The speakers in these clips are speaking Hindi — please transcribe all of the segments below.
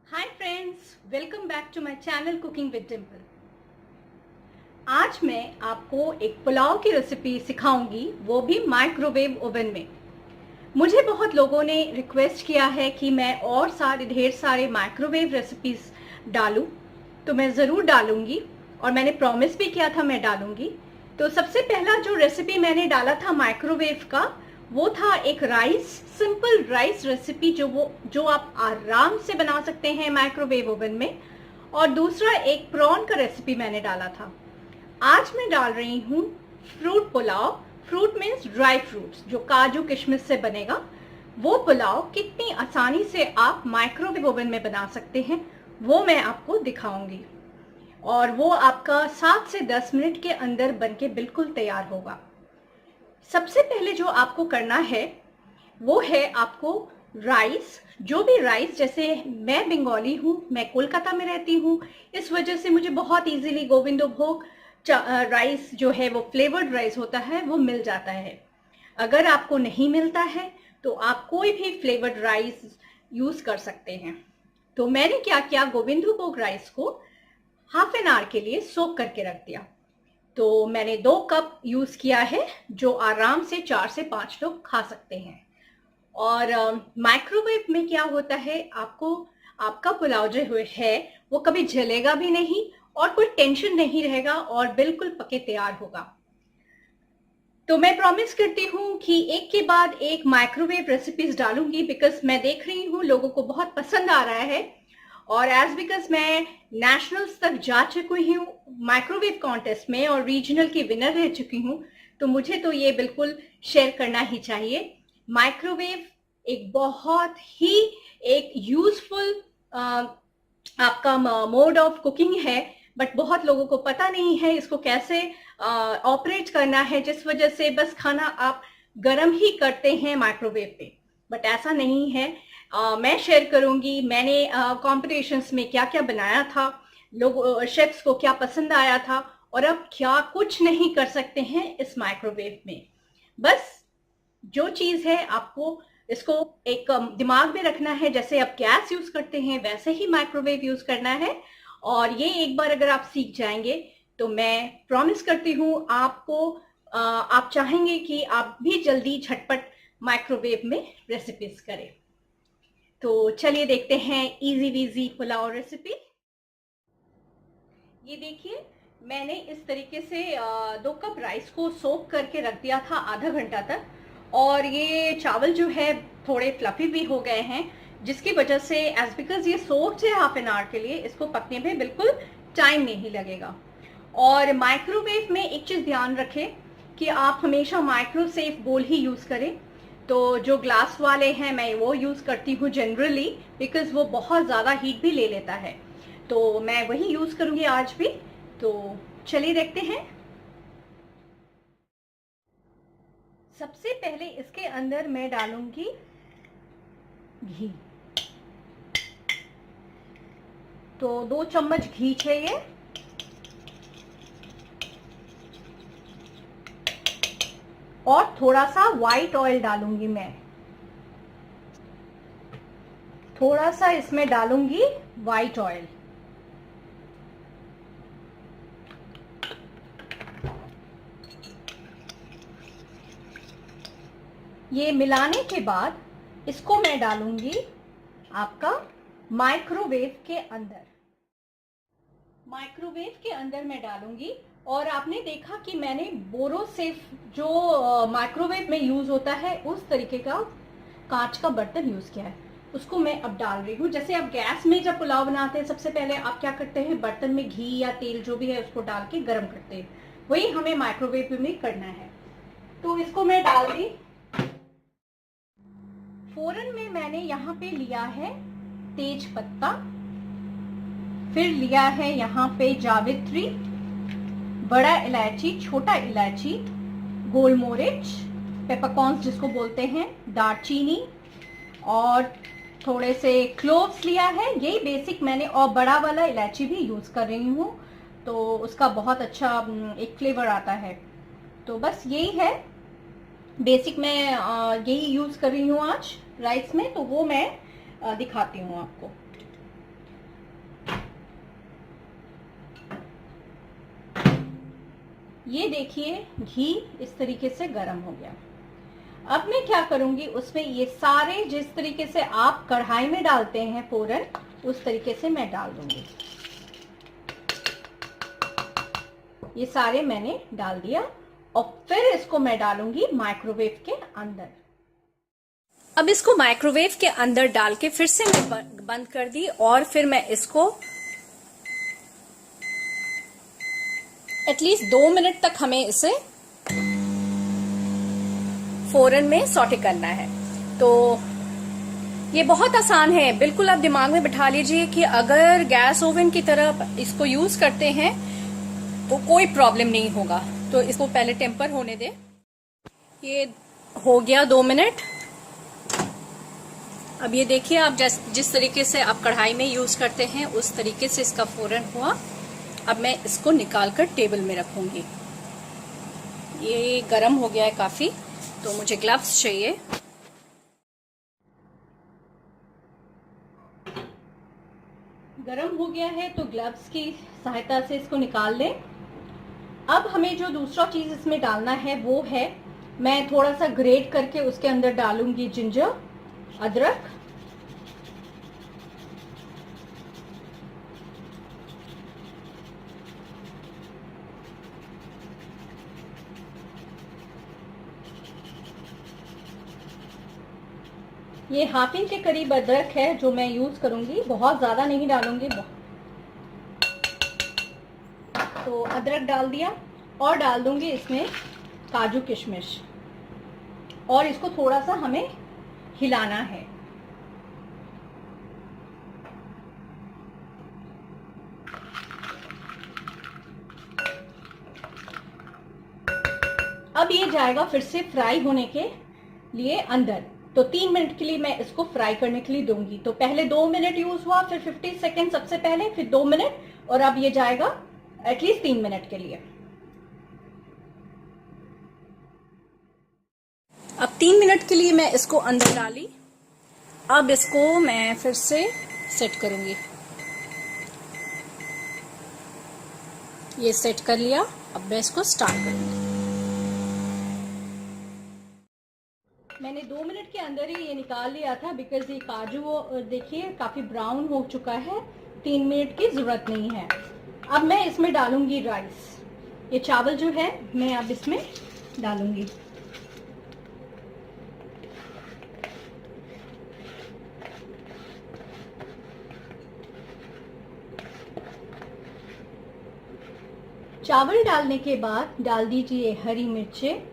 Hi friends, welcome back to my channel cooking with Dimple. आज मैं आपको एक पुलाव की रेसिपी सिखाऊंगी, वो भी माइक्रोवेव ओवन में। मुझे बहुत लोगों ने रिक्वेस्ट किया है कि मैं और ढेर सारे माइक्रोवेव रेसिपीज डालूं, तो मैं ज़रूर डालूंगी और मैंने प्रॉमिस भी किया था मैं डालूंगी। तो सबसे पहला जो रेसिपी मैंने डाला था माइक्रोवेव का, वो था एक सिंपल राइस रेसिपी जो आप आराम से बना सकते हैं माइक्रोवेव ओवन में। और दूसरा एक प्रॉन का रेसिपी मैंने डाला था। आज मैं डाल रही हूँ fruit pulao. Fruit means dry fruits, जो काजू किशमिश से बनेगा। वो पुलाव कितनी आसानी से आप माइक्रोवेव ओवन में बना सकते हैं वो मैं आपको दिखाऊंगी, और वो आपका 7 से 10 मिनट के अंदर बनके बिल्कुल तैयार होगा। सबसे पहले जो आपको करना है वो है आपको राइस, जो भी राइस, जैसे मैं बंगाली हूँ, मैं कोलकाता में रहती हूँ, इस वजह से मुझे बहुत इजीली गोविंदो भोग राइस जो है वो फ्लेवर्ड राइस होता है, वो मिल जाता है। अगर आपको नहीं मिलता है तो आप कोई भी फ्लेवर्ड राइस यूज कर सकते हैं। तो मैंने क्या किया, गोविंदो भोग राइस को हाफ एन आवर के लिए सोक करके रख दिया। तो मैंने 2 कप यूज किया है, जो आराम से 4 से 5 लोग खा सकते हैं। और माइक्रोवेव में क्या होता है, आपका पुलाव जो है वो कभी जलेगा भी नहीं और कोई टेंशन नहीं रहेगा और बिल्कुल पके तैयार होगा। तो मैं प्रॉमिस करती हूँ कि एक के बाद एक माइक्रोवेव रेसिपीज डालूंगी, बिकॉज मैं देख रही हूँ लोगों को बहुत पसंद आ रहा है। और बिकॉज मैं नेशनल्स तक जा चुकी हूँ माइक्रोवेव कॉन्टेस्ट में और रीजनल की विनर रह चुकी हूँ, तो मुझे तो ये बिल्कुल शेयर करना ही चाहिए। माइक्रोवेव एक बहुत ही एक यूजफुल आपका मोड ऑफ कुकिंग है, बट बहुत लोगों को पता नहीं है इसको कैसे ऑपरेट करना है, जिस वजह से बस खाना आप गर्म ही करते हैं माइक्रोवेव पे। बट ऐसा नहीं है। मैं शेयर करूंगी मैंने कॉम्पिटिशन्स में क्या क्या बनाया था, लोग शेफ्स को क्या पसंद आया था, और अब क्या कुछ नहीं कर सकते हैं इस माइक्रोवेव में। बस जो चीज है आपको इसको एक दिमाग में रखना है, जैसे आप गैस यूज करते हैं वैसे ही माइक्रोवेव यूज करना है। और ये एक बार अगर आप सीख जाएंगे तो मैं प्रॉमिस करती हूँ आपको, आप चाहेंगे कि आप भी जल्दी झटपट माइक्रोवेव में रेसिपीज करें। तो चलिए देखते हैं इजी वीजी पुलाव रेसिपी। ये देखिए, मैंने इस तरीके से 2 कप राइस को सोक करके रख दिया था आधा घंटा तक। और ये चावल जो है थोड़े फ्लफी भी हो गए हैं, जिसकी वजह से बिकॉज ये सोक्ड है हाफ एन आवर के लिए, इसको पकने में बिल्कुल टाइम नहीं लगेगा। और माइक्रोवेव में एक चीज ध्यान रखें कि आप हमेशा माइक्रोसेफ बोल ही यूज करें। तो जो ग्लास वाले हैं मैं वो यूज करती हूँ जनरली, बिकॉज वो बहुत ज्यादा हीट भी ले लेता है, तो मैं वही यूज करूंगी आज भी। तो चलिए देखते हैं। सबसे पहले इसके अंदर मैं डालूंगी घी। तो 2 चम्मच घी चाहिए। और थोड़ा सा व्हाइट ऑयल डालूंगी मैं, थोड़ा सा इसमें डालूंगी व्हाइट ऑयल। ये मिलाने के बाद इसको मैं डालूंगी आपका माइक्रोवेव के अंदर। माइक्रोवेव के अंदर मैं डालूंगी। और आपने देखा कि मैंने बोरोसेफ जो माइक्रोवेव में यूज होता है उस तरीके का कांच का बर्तन यूज किया है, उसको मैं अब डाल रही हूँ। जैसे आप गैस में जब पुलाव बनाते हैं सबसे पहले आप क्या करते हैं, बर्तन में घी या तेल जो भी है उसको डाल के गर्म करते हैं, वही हमें माइक्रोवेव में करना है। तो इसको मैं डाल दी। फोरन में मैंने यहाँ पे लिया है तेज पत्ता, फिर लिया है यहाँ पे जावित्री, बड़ा इलायची, छोटा इलायची, गोलमोरिच, पेपरकॉर्न्स जिसको बोलते हैं, दालचीनी, और थोड़े से क्लोव्स लिया है। यही बेसिक मैंने, और बड़ा वाला इलायची भी यूज कर रही हूँ, तो उसका बहुत अच्छा एक फ्लेवर आता है। तो बस यही है बेसिक, मैं यही यूज कर रही हूँ आज राइस में, तो वो मैं दिखाती हूँ आपको। ये देखिए घी इस तरीके से गर्म हो गया। अब मैं क्या करूंगी, उसमें ये सारे जिस तरीके से आप कढ़ाई में डालते हैं फोरन, उस तरीके से मैं डाल दूंगी। ये सारे मैंने डाल दिया और फिर इसको मैं डालूंगी माइक्रोवेव के अंदर। अब इसको माइक्रोवेव के अंदर डाल के फिर से मैं बंद कर दी और फिर मैं इसको एटलीस्ट 2 मिनट तक हमें इसे फोरन में सौटे करना है। तो ये बहुत आसान है, बिल्कुल आप दिमाग में बिठा लीजिए कि अगर गैस ओवन की तरह इसको यूज करते हैं तो कोई प्रॉब्लम नहीं होगा। तो इसको पहले टेम्पर होने दे। ये हो गया 2 मिनट। अब ये देखिए, आप जिस तरीके से आप कढ़ाई में यूज करते हैं उस तरीके से इसका फोरन हुआ। अब मैं इसको निकाल कर टेबल में रखूंगी। ये गरम हो गया है काफी, तो मुझे ग्लव्स चाहिए। गरम हो गया है तो ग्लव्स की सहायता से इसको निकाल लें। अब हमें जो दूसरा चीज इसमें डालना है वो है, मैं थोड़ा सा ग्रेट करके उसके अंदर डालूंगी जिंजर, अदरक। ये ½ इंच के करीब अदरक है जो मैं यूज करूंगी, बहुत ज्यादा नहीं डालूंगी। तो अदरक डाल दिया और डाल दूंगी इसमें काजू किशमिश और इसको थोड़ा सा हमें हिलाना है। अब ये जाएगा फिर से फ्राई होने के लिए अंदर। तो 3 मिनट के लिए मैं इसको फ्राई करने के लिए दूंगी। तो पहले 2 मिनट यूज हुआ, फिर 50 सेकेंड सबसे पहले, फिर 2 मिनट, और अब ये जाएगा एटलीस्ट 3 मिनट के लिए। अब 3 मिनट के लिए मैं इसको अंदर डाली। अब इसको मैं फिर से सेट करूंगी। ये सेट कर लिया। अब मैं इसको स्टार्ट करूंगी। मैंने 2 मिनट के अंदर ही ये निकाल लिया था, बिकॉज ये काजू देखिए काफी ब्राउन हो चुका है। 3 मिनट की जरूरत नहीं है। अब मैं इसमें डालूंगी राइस। ये चावल जो है मैं अब इसमें डालूंगी। चावल डालने के बाद डाल दीजिए हरी मिर्चें।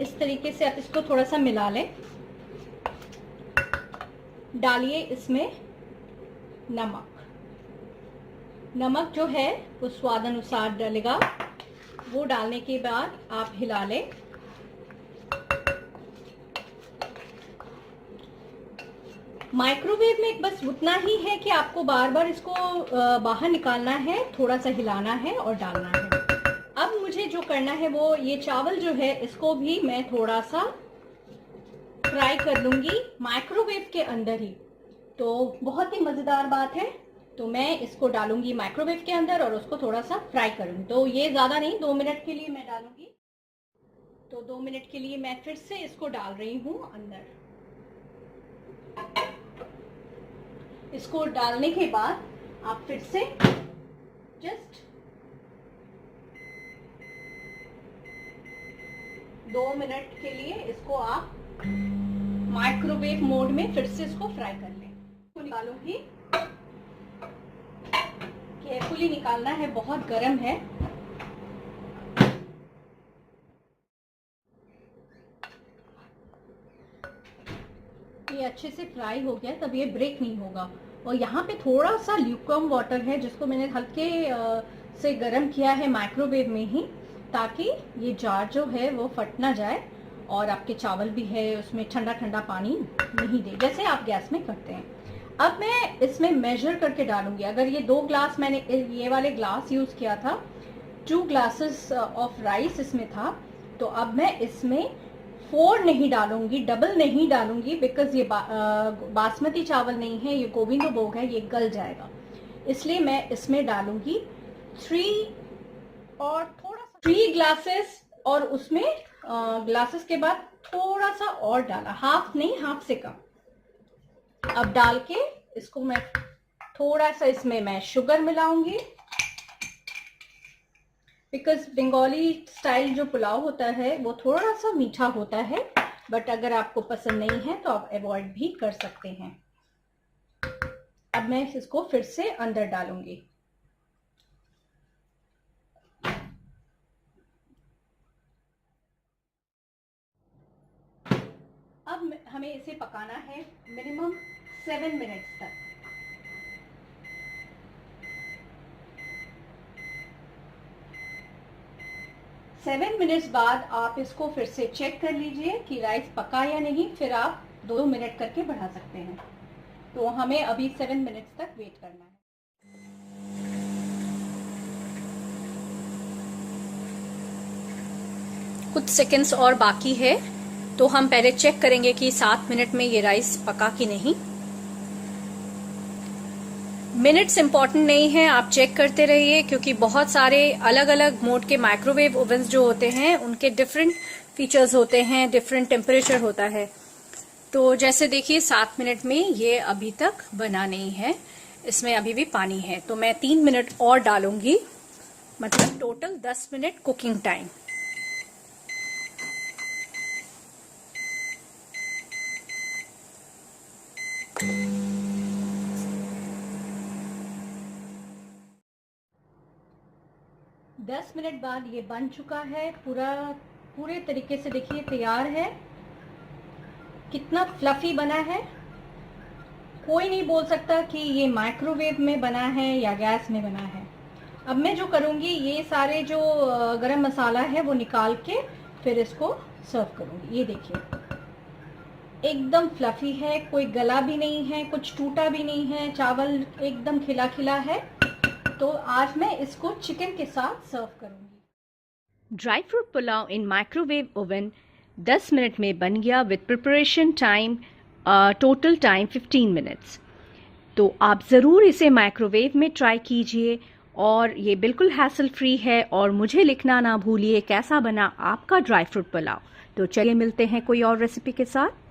इस तरीके से आप इसको थोड़ा सा मिला लें। डालिए इसमें नमक। नमक जो है वो स्वाद अनुसार डालेगा। वो डालने के बाद आप हिला लें। माइक्रोवेव में बस उतना ही है कि आपको बार बार इसको बाहर निकालना है, थोड़ा सा हिलाना है और डालना है। अब मुझे जो करना है वो ये चावल जो है इसको भी मैं थोड़ा सा फ्राई कर लूंगी माइक्रोवेव के अंदर ही। तो बहुत ही मजेदार बात है। तो मैं इसको डालूंगी माइक्रोवेव के अंदर और उसको थोड़ा सा फ्राई करूंगी। तो ये ज्यादा नहीं, 2 मिनट के लिए मैं डालूंगी। तो 2 मिनट के लिए मैं फिर से इसको डाल रही हूं अंदर। इसको डालने के बाद आप फिर से जस्ट 2 मिनट के लिए इसको आप माइक्रोवेव मोड में फिर से इसको फ्राई कर लें। इसको निकालूंगी, केयरफुली निकालना है, बहुत गर्म है। ये अच्छे से फ्राई हो गया, तब ये ब्रेक नहीं होगा। और यहाँ पे थोड़ा सा ल्यूकवार्म वाटर है जिसको मैंने हल्के से गर्म किया है माइक्रोवेव में ही, ताकि ये जार जो है वो फट ना जाए और आपके चावल भी है उसमें ठंडा ठंडा पानी नहीं दे, जैसे आप गैस में करते हैं। अब मैं इसमें मेजर करके डालूंगी। अगर ये 2 ग्लास मैंने ये वाले ग्लास यूज किया था, 2 ग्लासेस ऑफ राइस इसमें था, तो अब मैं इसमें 4 नहीं डालूंगी, डबल नहीं डालूंगी, बिकॉज ये बासमती चावल नहीं है, ये गोविंदभोग है, ये गल जाएगा। इसलिए मैं इसमें डालूंगी 3 और थोड़ा सा 3 ग्लासेस, और उसमें ग्लासेस के बाद थोड़ा सा और डाला, हाफ नहीं, हाफ से कम। अब डाल के इसको मैं थोड़ा सा, इसमें मैं शुगर मिलाऊंगी, बिकॉज बंगाली स्टाइल जो पुलाव होता है वो थोड़ा सा मीठा होता है, बट अगर आपको पसंद नहीं है तो आप अवॉइड भी कर सकते हैं। अब मैं इसको फिर से अंदर डालूंगी। अब हमें इसे पकाना है मिनिमम 7 मिनट्स तक। 7 मिनट्स बाद आप इसको फिर से चेक कर लीजिए कि राइस पका या नहीं, फिर आप 2 मिनट करके बढ़ा सकते हैं। तो हमें अभी 7 मिनट्स तक वेट करना है। कुछ सेकंड्स और बाकी है, तो हम पहले चेक करेंगे कि 7 मिनट में ये राइस पका कि नहीं। मिनट्स इंपॉर्टेंट नहीं है, आप चेक करते रहिए, क्योंकि बहुत सारे अलग अलग मोड के माइक्रोवेव ओवन्स जो होते हैं उनके डिफरेंट फीचर्स होते हैं, डिफरेंट टेम्परेचर होता है। तो जैसे देखिए 7 मिनट में ये अभी तक बना नहीं है, इसमें अभी भी पानी है, तो मैं 3 मिनट और डालूंगी, मतलब टोटल 10 मिनट कुकिंग टाइम। दस मिनट बाद ये बन चुका है, पूरे तरीके से देखिए तैयार है। कितना फ्लफी बना है, कोई नहीं बोल सकता कि ये माइक्रोवेव में बना है या गैस में बना है। अब मैं जो करूँगी, ये सारे जो गरम मसाला है वो निकाल के फिर इसको सर्व करूँगी। ये देखिए एकदम फ्लफी है, कोई गला भी नहीं है, कुछ टूटा भी नहीं है, चावल एकदम खिला खिला है। तो आज मैं इसको चिकन के साथ सर्व करूंगी। ड्राई फ्रूट पुलाव इन माइक्रोवेव ओवन 10 मिनट में बन गया, with preparation time total time 15 minutes. तो आप ज़रूर इसे माइक्रोवेव में ट्राई कीजिए, और ये बिल्कुल हैसल फ्री है। और मुझे लिखना ना भूलिए कैसा बना आपका ड्राई फ्रूट पुलाव। तो चलिए मिलते हैं कोई और रेसिपी के साथ।